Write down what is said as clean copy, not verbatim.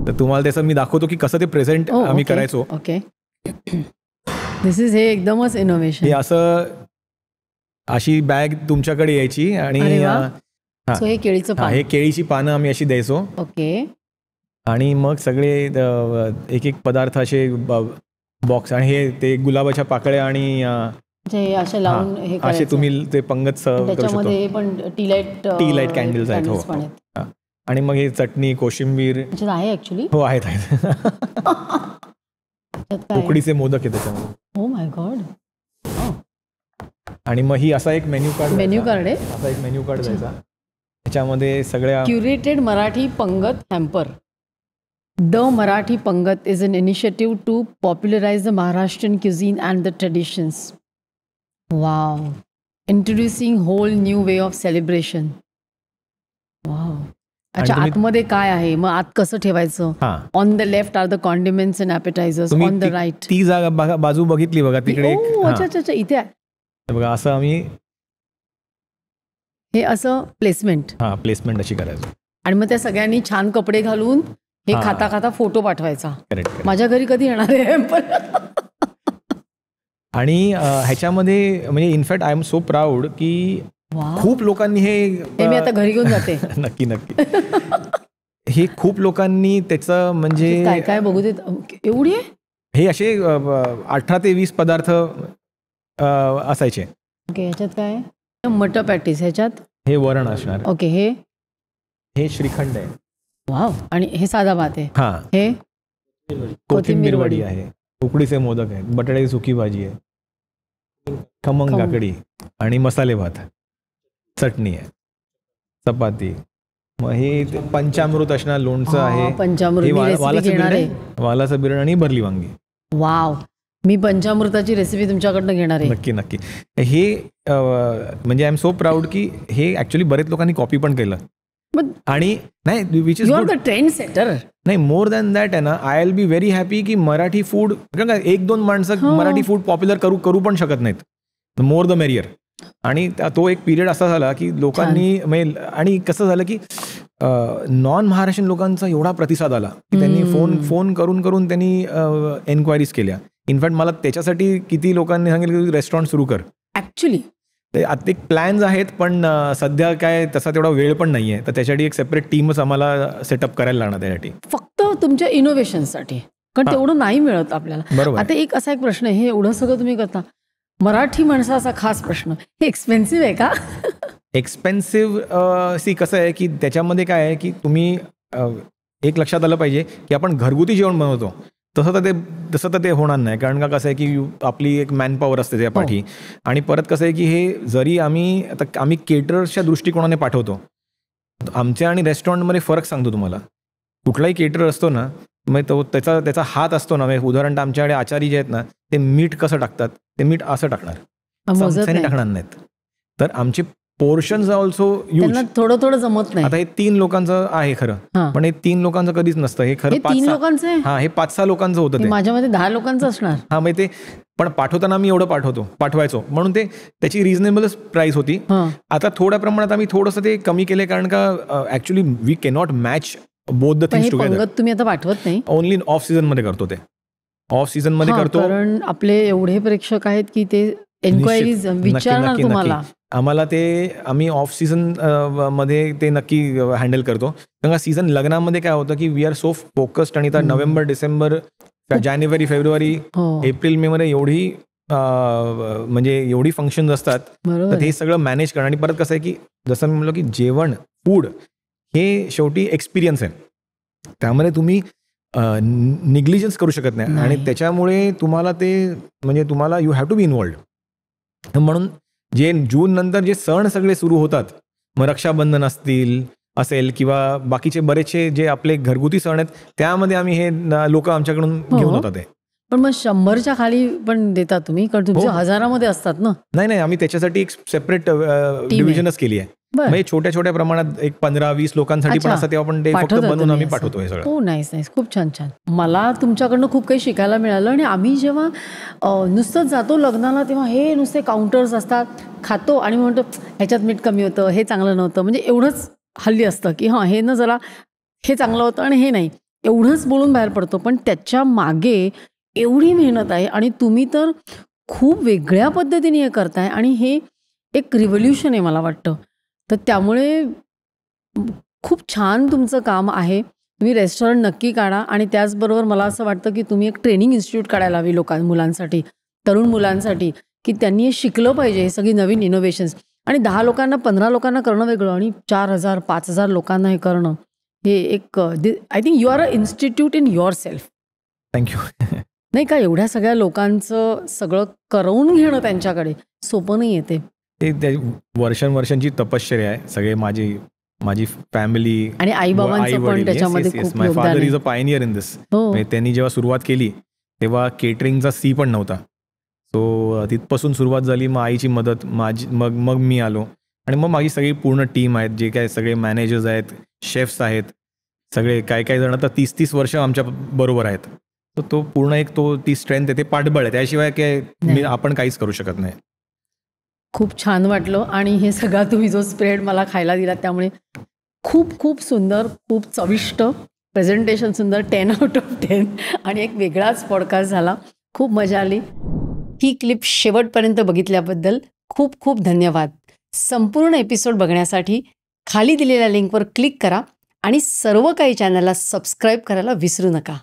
तर तुम्हाला त्याचं मी दाखवतो की कसं ते प्रेझेंट आम्ही करायचो. ओके, दिस इज हे एकदमच इनोव्हेशन. हे असं अशी बॅग तुमच्याकडे यायची आणि हे केळीचं पान, हे केळीची पानं आम्ही अशी द्यायचो. ओके. आणि मग सगळे एक एक पदार्थ असे बॉक्स आणि हे ते गुलाबाच्या पाकळ्या आणि असे लावून हे असे तुम्ही ते पंगत सर्व करू शकतो. त्याच्यामध्ये पण टी लाईट कॅन्डल्स आहेत. हो. आणि मग हे चटणी कोशिंबीर आहे ऍक्च्युली. हो आहेत. उकडीचे मोदक आहे त्याच्यामध्ये. Oh my God. आणि मग ही असा एक मेन्यू कार्ड आहे. असा एक मेन्यू कार्ड द्यायचा. त्याच्यामध्ये सगळ्या क्युरेटेड मराठी पंगत हॅम्पर. द मराठी पंगत is an initiative to popularize the Maharashtrian cuisine and the traditions. Wow. Introducing whole new way of celebration. Wow. अच्छा, आतमध्ये काय आहे मग? आत कसं ठेवायचं? On the left are the condiments and appetizers, on the right. ती जागा बाजू बघितली बघा तिकडे. अच्छा, इथे आहे बघा. असं आम्ही हे असं प्लेसमेंट अशी करायचं. आणि मग त्या सगळ्यांनी छान कपडे घालून हे खाता खाता फोटो पाठवायचा. करेक्ट. माझ्या घरी कधी येणार आहे? आणि ह्याच्यामध्ये म्हणजे in fact I am so proud की खूप लोकांनी हे मी आता घरी घेऊन जाते. नक्की. हे खूप लोकांनी त्याचं म्हणजे काय काय बघू देत. एवढी हे असे 18 ते 20 पदार्थ असायचे. ओके. ह्याच्यात काय? मटर पॅटीस. ह्याच्यात हे वरण असणार. ओके. हे श्रीखंड आहे. वाव. आणि हे साधा भात आहे. हे कोथिंबीर वडी आहे. उकडीचे मोदक आहेत. बटाट्याची सुकी भाजी आहे. खमंग काकडी आणि मसाले भात. चटणी आहे. चपाती. मग हे पंचामृत असणार. लोणचं आहे. वालाचं बिरण आणि भरली वांगी. वाव. मी पंचामृताची रेसिपी तुमच्याकडनं घेणार आहे. नक्की. हे म्हणजे आय एम सो प्राऊड की हे ऍक्च्युली बरेच लोकांनी कॉपी पण केलं. आणि नाही, which is the trend setter. नाही, मोर दॅन दॅट आहे ना. I will be very happy की मराठी फूड, एक दोन माणसं मराठी फूड पॉप्युलर करू पण शकत नाहीत. More the merrier. आणि तो एक पिरियड असा झाला की लोकांनी आणि कसं झालं की नॉन महाराष्ट्रीयन लोकांचा एवढा प्रतिसाद आला की त्यांनी फोन करून त्यांनी एन्क्वायरीज केल्या. इनफॅक्ट मला त्याच्यासाठी किती लोकांनी सांगितलं की रेस्टॉरंट सुरू कर. ऍक्च्युली ते आता प्लॅन्स आहेत पण सध्या काय तसा तेवढा वेळ पण नाहीये. तर त्यासाठी एक सेपरेट टीमच आम्हाला सेटअप करायला लागणार त्यासाठी. फक्त तुमच्या इनोव्हेशनसाठी, कारण तेवढं नाही मिळत आपल्याला. बरोबर. आता एक असा एक प्रश्न आहे, हे एवढं सगळं तुम्ही करता, मराठी माणसाचा खास प्रश्न, हे एक्सपेन्सिव्ह आहे का? एक्सपेन्सिव्ह कसं आहे की त्याच्यामध्ये काय आहे की तुम्ही एक लक्षात आलं पाहिजे की आपण घरगुती जेवण बनवतो तसं तर ते होणार नाही. कारण का कसं आहे की आपली एक मॅनपॉवर असते त्या पाठी. आणि परत कसं आहे की हे जरी आम्ही केटरर्सच्या दृष्टिकोनाने पाठवतो. आमच्या आणि रेस्टॉरंटमध्ये फरक सांगतो तुम्हाला. कुठलाही केटर असतो ना, मग तो त्याचा हात असतो ना. उदाहरण आमच्याकडे आचारी जे आहेत ना, ते मीठ कसं टाकतात, ते मीठ असं टाकणार, चमच्याने टाकणार नाहीत. तर आमचे पोर्शन्स ऑल्सो यूज. थोडं जमत नाही. आता हे 3 लोकांचं आहे खरं, पण हे 3 लोकांचं कधीच नसतं. हे खरं 3 लोकांचं. हे 5-6 लोकांचं होतं. माझ्यामध्ये 10 लोकांचं असणार. मग ते पण पाठवताना आम्ही एवढं पाठवायचो म्हणून त्याची रिझनेबलच प्राइस होती. आता थोड्या प्रमाणात आम्ही थोडंसं ते कमी केले, कारण का actually we cannot match both the things together. तुम्ही आता पाठवत नाही, ओनली ऑफ सीझन मध्ये करतो. ते ऑफ सीझन मध्ये करतो, कारण आपले एवढे प्रेक्षक आहेत की ते एन्क्वायरीज विचारणार तुम्हाला. आम्हाला आम्ही ऑफ सीझन मध्ये ते नक्की हँडल करतो. कारण का सीझन लग्नामध्ये काय होतं की वी आर सो फोकस्ड. आणि आता नोव्हेंबर, डिसेंबर, जानेवारी, फेब्रुवारी, एप्रिल, मे मध्ये एवढी फंक्शन्स असतात. तर हे सगळं मॅनेज करणं. आणि परत कसं आहे की जसं मी म्हणलो की जेवण, फूड हे शेवटी एक्सपिरियन्स आहे. त्यामध्ये तुम्ही निग्लिजन्स करू शकत नाही. आणि त्याच्यामुळे तुम्हाला you have to be involved. म्हणून जे जून नंतर जे सण सगळे सुरू होतात, मग रक्षाबंधन असेल किंवा बाकीचे बरेचसे जे आपले घरगुती सण आहेत, त्यामध्ये आम्ही हे लोक आमच्याकडून घेऊन होतात. पण मग 100च्या खाली पण देता तुम्ही, कारण तुमच्या हजारामध्ये असतात ना? नाही, आम्ही त्याच्यासाठी एक सेपरेट डिव्हिजनच केली आहे. म्हणजे छोट्या प्रमाणात एक 15-20 लोकांसाठी पण असं, तेव्हा पण ते फक्त बनवून आम्ही पाठवतो हे सगळं. हो, नाईस. खूप छान. मला तुमच्याकडनं खूप काही शिकायला मिळालं. आणि आम्ही जेव्हा नुसतंच जातो लग्नाला, तेव्हा हे नुसते काउंटर्स असतात, खातो आणि म्हणतो ह्याच्यात मीठ कमी होतं, हे चांगलं नव्हतं, म्हणजे एवढंच हल्ली असतं की हे ना जरा हे चांगलं होतं आणि हे नाही. एवढंच बोलून बाहेर पडतो, पण त्याच्या मागे एवढी मेहनत आहे आणि तुम्ही तर खूप वेगळ्या पद्धतीने हे करताय आणि हे एक रिव्होल्युशन आहे मला वाटतं. तर त्यामुळे खूप छान तुमचं काम आहे. तुम्ही रेस्टॉरंट नक्की काढा आणि त्याचबरोबर मला असं वाटतं की तुम्ही एक ट्रेनिंग इन्स्टिट्यूट काढायला हवी मुलांसाठी, तरुण मुलांसाठी, की त्यांनी हे शिकलं पाहिजे, हे सगळी नवीन इनोव्हेशन्स. आणि 10 लोकांना 15 लोकांना करणं वेगळं आणि 4,000 5,000 लोकांना हे करणं, हे एक I think you are a institute in your self. Thank you. नाही का, एवढ्या सगळ्या लोकांचं सगळं करवून घेणं त्यांच्याकडे सोपं नाही येते. ते वर्षांची तपश्चर्या आहे. सगळे माझी फॅमिली आणि आईबाबांचं पण त्याच्यामध्ये खूप माय योगदान फादर आहे. Is a Pioneer in this. हो. त्यांनी जेव्हा सुरुवात केली तेव्हा केटरिंगचा सी पण नव्हता. सो तिथपासून सुरुवात झाली. मग आईची मदत, मग मी आलो आणि मग माझी सगळी पूर्ण टीम आहेत, जे काय सगळे मॅनेजर्स आहेत, शेफ्स आहेत, सगळे काही जण तर 30-30 वर्ष आमच्या बरोबर आहेत. तर तो पूर्ण ती स्ट्रेंथ आहे, ते पाठबळ आहे. त्याशिवाय काय आपण काहीच करू शकत नाही. खूप छान वाटलं आणि हे सगळा तुम्ही जो स्प्रेड मला खायला दिला त्यामुळे खूप खूप सुंदर, खूप चविष्ट प्रेझेंटेशन, सुंदर 10/10 आणि एक वेगळाच पॉडकास्ट झाला. खूप मजा आली. ही क्लिप शेवटपर्यंत बघितल्याबद्दल खूप खूप धन्यवाद. संपूर्ण एपिसोड बघण्यासाठी खाली दिलेल्या लिंकवर क्लिक करा आणि सर्व काही चॅनलला सबस्क्राईब करायला विसरू नका.